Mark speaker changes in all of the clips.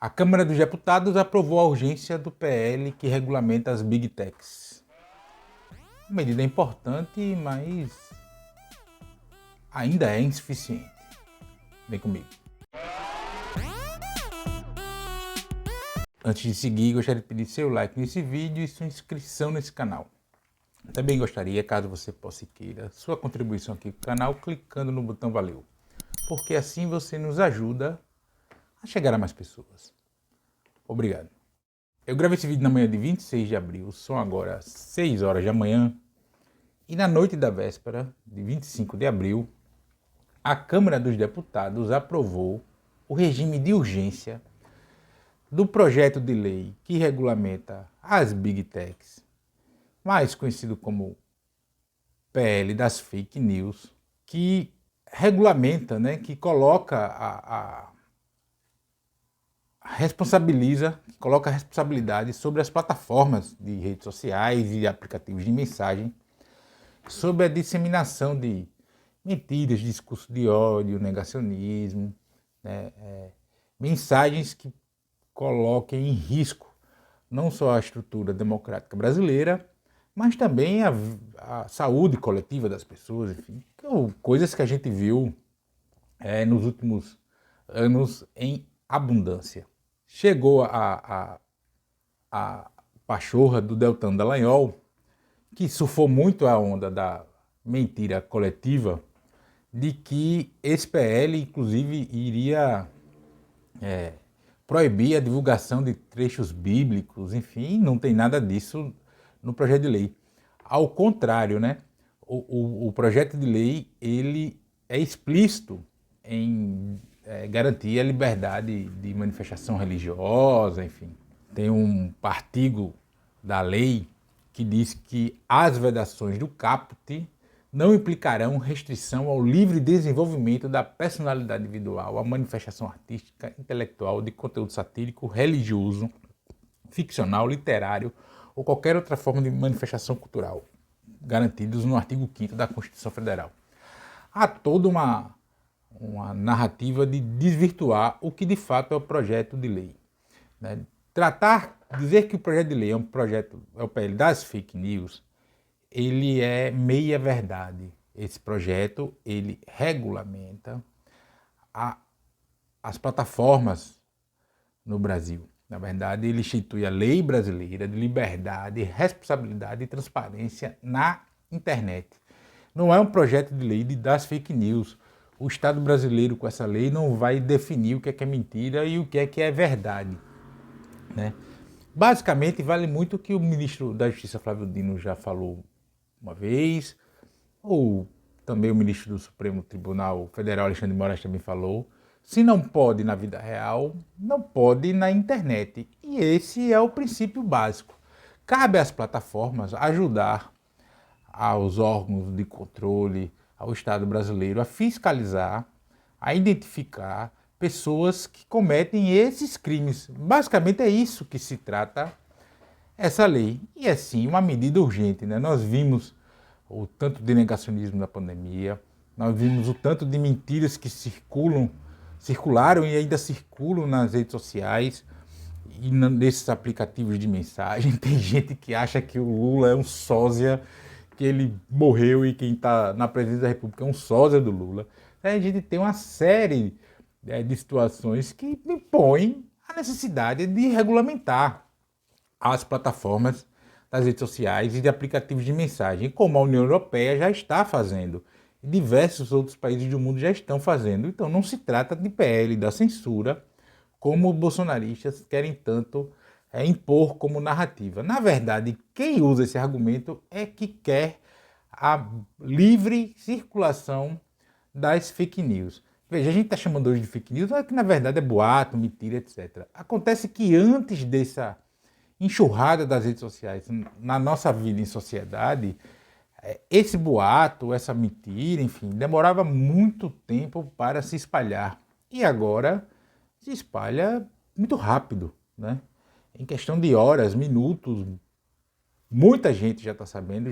Speaker 1: A Câmara dos Deputados aprovou a urgência do PL que regulamenta as Big Techs. Medida importante, mas ainda é insuficiente. Vem comigo. Antes de seguir, gostaria de pedir seu like nesse vídeo e sua inscrição nesse canal. Também gostaria, caso você possa e queira, sua contribuição aqui no canal clicando no botão valeu, porque assim você nos ajuda a chegar a mais pessoas. Obrigado. Eu gravei esse vídeo na manhã de 26 de abril, são agora 6 horas da manhã, e na noite da véspera de 25 de abril, a Câmara dos Deputados aprovou o regime de urgência do projeto de lei que regulamenta as Big Techs, mais conhecido como PL das Fake News, que regulamenta, que coloca coloca a responsabilidade sobre as plataformas de redes sociais e aplicativos de mensagem sobre a disseminação de mentiras, discurso de ódio, negacionismo, mensagens que coloquem em risco não só a estrutura democrática brasileira, mas também a saúde coletiva das pessoas, enfim, coisas que a gente viu nos últimos anos em abundância. Chegou a pachorra do Deltan Dallagnol, que surfou muito a onda da mentira coletiva, de que esse PL, inclusive, iria proibir a divulgação de trechos bíblicos, enfim, não tem nada disso no projeto de lei. Ao contrário, o projeto de lei ele é explícito em garantir a liberdade de manifestação religiosa, enfim. Tem um artigo da lei que diz que as vedações do caput não implicarão restrição ao livre desenvolvimento da personalidade individual, à manifestação artística, intelectual, de conteúdo satírico, religioso, ficcional, literário ou qualquer outra forma de manifestação cultural, garantidos no artigo 5º da Constituição Federal. Há toda uma narrativa de desvirtuar o que de fato é o projeto de lei. Dizer que o projeto de lei é o PL das fake news, ele é meia verdade. Esse projeto, ele regulamenta as plataformas no Brasil. Na verdade, ele institui a lei brasileira de liberdade, responsabilidade e transparência na internet. Não é um projeto de lei das fake news. O Estado brasileiro, com essa lei, não vai definir o que é mentira e o que é verdade. Basicamente, vale muito o que o ministro da Justiça, Flávio Dino, já falou uma vez, ou também o ministro do Supremo Tribunal Federal, Alexandre de Moraes, também falou. Se não pode na vida real, não pode na internet. E esse é o princípio básico. Cabe às plataformas ajudar aos órgãos de controle, ao Estado brasileiro, a fiscalizar, a identificar pessoas que cometem esses crimes. Basicamente é isso que se trata essa lei. E é sim uma medida urgente. Nós vimos o tanto de negacionismo na pandemia, nós vimos o tanto de mentiras que circularam e ainda circulam nas redes sociais e nesses aplicativos de mensagem. Tem gente que acha que o Lula é um sósia, que ele morreu e quem está na presidência da República é um sósia do Lula. A gente tem uma série de situações que impõem a necessidade de regulamentar as plataformas das redes sociais e de aplicativos de mensagem, como a União Europeia já está fazendo. E diversos outros países do mundo já estão fazendo. Então não se trata de PL da censura, como os bolsonaristas querem tanto impor como narrativa. Na verdade, quem usa esse argumento é que quer a livre circulação das fake news. Veja, a gente está chamando hoje de fake news, mas que na verdade é boato, mentira, etc. Acontece que antes dessa enxurrada das redes sociais na nossa vida em sociedade, esse boato, essa mentira, enfim, demorava muito tempo para se espalhar. E agora se espalha muito rápido, Em questão de horas, minutos, muita gente já está sabendo,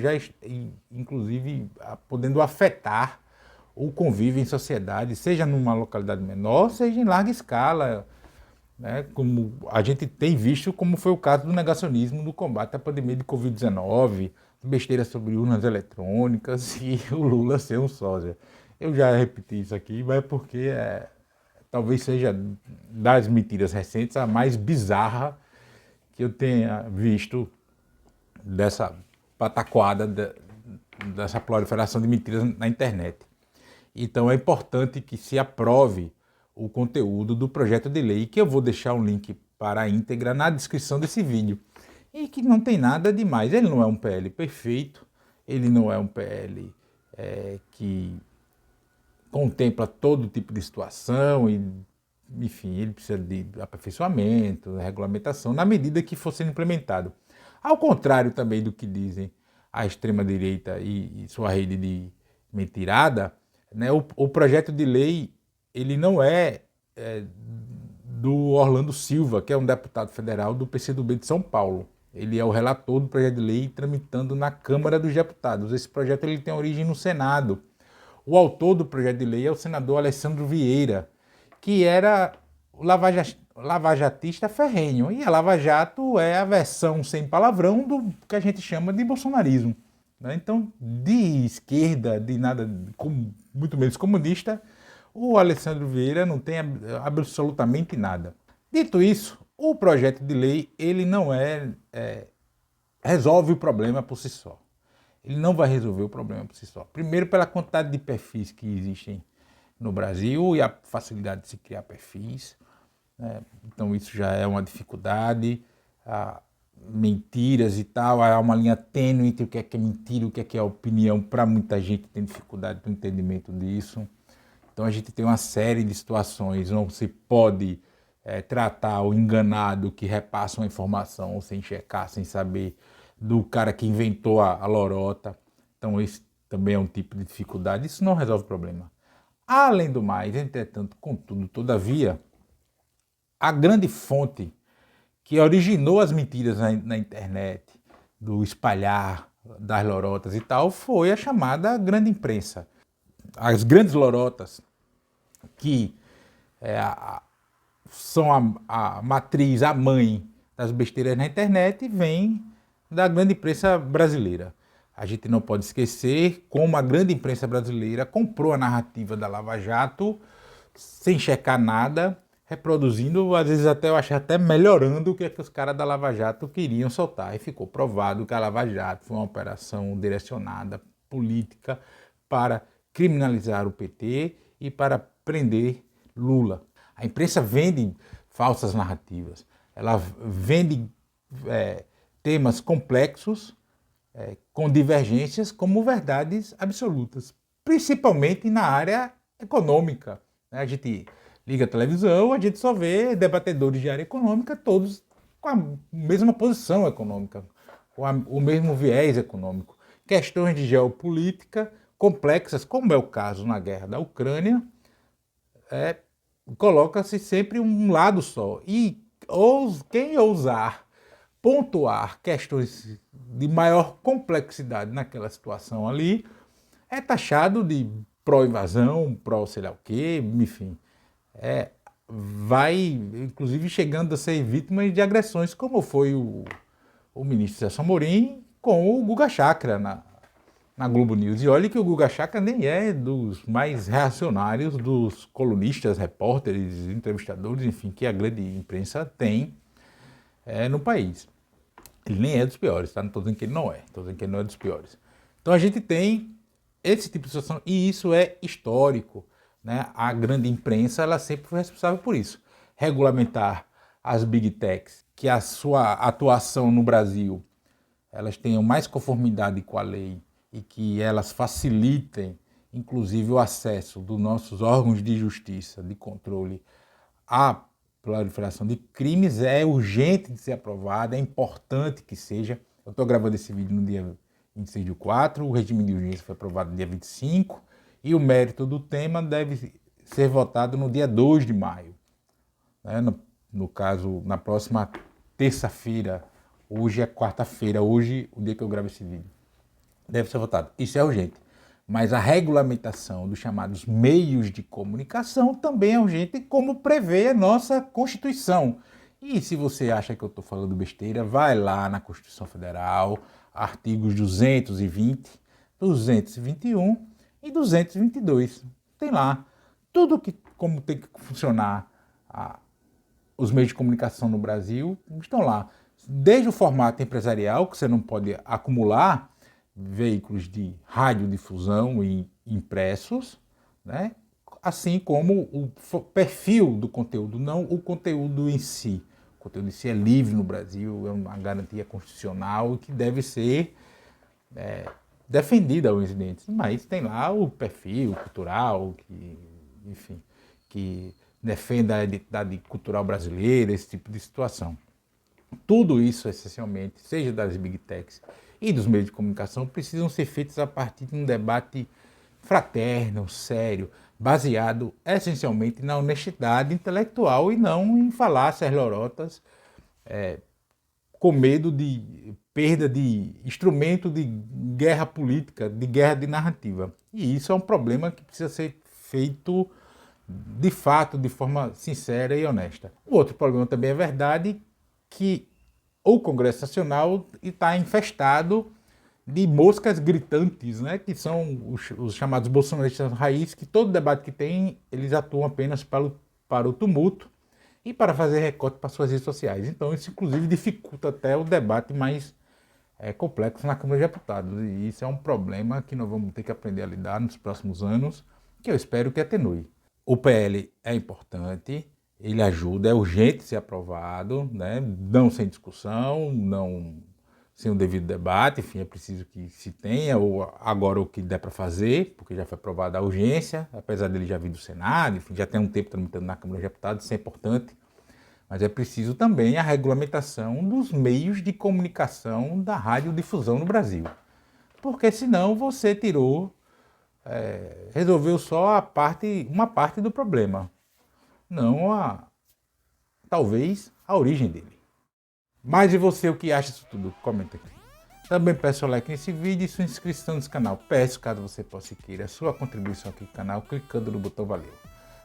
Speaker 1: inclusive podendo afetar o convívio em sociedade, seja numa localidade menor, seja em larga escala, né? Como a gente tem visto, como foi o caso do negacionismo no combate à pandemia de Covid-19, besteira sobre urnas eletrônicas e o Lula ser um sósia. Eu já repeti isso aqui, mas porque talvez seja das mentiras recentes a mais bizarra que eu tenha visto dessa pataquada, dessa proliferação de mentiras na internet. Então é importante que se aprove o conteúdo do projeto de lei, que eu vou deixar um link para a íntegra na descrição desse vídeo. E que não tem nada demais. Ele não é um PL perfeito, ele não é um PL que contempla todo tipo de situação e, enfim, ele precisa de aperfeiçoamento, regulamentação, na medida que for sendo implementado. Ao contrário também do que dizem a extrema-direita e sua rede de mentirada, né, o projeto de lei ele não é do Orlando Silva, que é um deputado federal do PCdoB de São Paulo. Ele é o relator do projeto de lei tramitando na Câmara dos Deputados. Esse projeto ele tem origem no Senado. O autor do projeto de lei é o senador Alessandro Vieira, que era o lavajatista ferrenho. E a Lava Jato é a versão sem palavrão do que a gente chama de bolsonarismo. Então, de esquerda, de nada, muito menos comunista, o Alessandro Vieira não tem absolutamente nada. Dito isso, o projeto de lei ele não resolve o problema por si só. Ele não vai resolver o problema por si só. Primeiro, pela quantidade de perfis que existem no Brasil e a facilidade de se criar perfis. Né? Então, isso já é uma dificuldade. Mentiras e tal, há uma linha tênue entre o que é mentira e o que é opinião. Para muita gente tem dificuldade no entendimento disso. Então, a gente tem uma série de situações onde se pode tratar o enganado que repassa uma informação sem checar, sem saber, do cara que inventou a lorota. Então, esse também é um tipo de dificuldade. Isso não resolve o problema. Além do mais, entretanto, contudo, todavia, a grande fonte que originou as mentiras na internet, do espalhar das lorotas e tal, foi a chamada grande imprensa. As grandes lorotas, que são a matriz, a mãe das besteiras na internet, vem da grande imprensa brasileira. A gente não pode esquecer como a grande imprensa brasileira comprou a narrativa da Lava Jato sem checar nada, reproduzindo, às vezes até eu acho até melhorando o que os caras da Lava Jato queriam soltar. E ficou provado que a Lava Jato foi uma operação direcionada, política, para criminalizar o PT e para prender Lula. A imprensa vende falsas narrativas, ela vende temas complexos, com divergências, como verdades absolutas, principalmente na área econômica. A gente liga a televisão, a gente só vê debatedores de área econômica, todos com a mesma posição econômica, com o mesmo viés econômico. Questões de geopolítica complexas, como é o caso na guerra da Ucrânia, coloca-se sempre um lado só. E quem ousar pontuar questões de maior complexidade naquela situação ali é taxado de pró-invasão, pró-sei lá o quê, enfim. Vai, inclusive, chegando a ser vítima de agressões, como foi o ministro Celso Amorim com o Guga Chakra na Globo News. E olha que o Guga Chakra nem é dos mais reacionários dos colunistas, repórteres, entrevistadores, enfim, que a grande imprensa tem no país. Ele nem é dos piores, tá? Não estou dizendo que ele não é, estou dizendo que ele não é dos piores. Então a gente tem esse tipo de situação e isso é histórico. Né? A grande imprensa ela sempre foi responsável por isso. Regulamentar as big techs, que a sua atuação no Brasil elas tenham mais conformidade com a lei e que elas facilitem, inclusive, o acesso dos nossos órgãos de justiça, de controle à proliferação de crimes, é urgente de ser aprovada, é importante que seja. Eu estou gravando esse vídeo no dia 26/4, o regime de urgência foi aprovado no dia 25 e o mérito do tema deve ser votado no dia 2 de maio. No caso, na próxima terça-feira, hoje é quarta-feira, hoje, o dia que eu gravo esse vídeo, deve ser votado. Isso é urgente. Mas a regulamentação dos chamados meios de comunicação também é urgente, como prevê a nossa Constituição. E se você acha que eu estou falando besteira, vai lá na Constituição Federal, artigos 220, 221 e 222. Tem lá tudo como tem que funcionar os meios de comunicação no Brasil, estão lá. Desde o formato empresarial, que você não pode acumular veículos de radiodifusão e impressos, né? Assim como o perfil do conteúdo, não o conteúdo em si. O conteúdo em si é livre no Brasil, é uma garantia constitucional que deve ser defendida aos residentes. Mas tem lá o perfil cultural, enfim, que defenda a identidade cultural brasileira, esse tipo de situação. Tudo isso, essencialmente, seja das Big Techs e dos meios de comunicação, precisam ser feitos a partir de um debate fraterno, sério, baseado essencialmente na honestidade intelectual e não em falácias lorotas, com medo de perda de instrumento de guerra política, de guerra de narrativa. E isso é um problema que precisa ser feito de fato, de forma sincera e honesta. O outro problema também é verdade que o Congresso Nacional está infestado de moscas gritantes, né? Que são os chamados bolsonaristas raiz, que todo debate que tem, eles atuam apenas para o tumulto e para fazer recorte para suas redes sociais. Então isso, inclusive, dificulta até o debate mais complexo na Câmara de Deputados. E isso é um problema que nós vamos ter que aprender a lidar nos próximos anos, que eu espero que atenue. O PL é importante, ele ajuda, é urgente ser aprovado, né? Não sem discussão, não sem o devido debate, enfim, é preciso que se tenha, ou agora o que der para fazer, porque já foi aprovada a urgência, apesar dele já vir do Senado, enfim, já tem um tempo tramitando na Câmara de Deputados, isso é importante, mas é preciso também a regulamentação dos meios de comunicação da radiodifusão no Brasil, porque senão você resolveu só uma parte do problema, não talvez a origem dele. Mas e você, o que acha disso tudo? Comenta aqui. Também peço o like nesse vídeo e sua inscrição nesse canal. Peço, caso você possa e queira, a sua contribuição aqui no canal, clicando no botão valeu.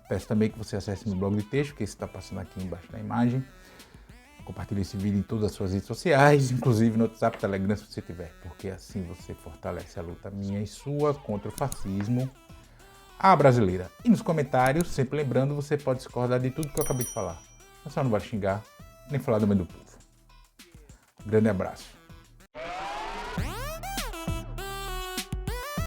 Speaker 1: Peço também que você acesse meu blog de texto, que está passando aqui embaixo na imagem. Compartilhe esse vídeo em todas as suas redes sociais, inclusive no WhatsApp, Telegram, se você tiver, porque assim você fortalece a luta minha e sua contra o fascismo à brasileira. E nos comentários, sempre lembrando, você pode discordar de tudo que eu acabei de falar. Mas só não vai xingar, nem falar do meio do povo. Grande abraço.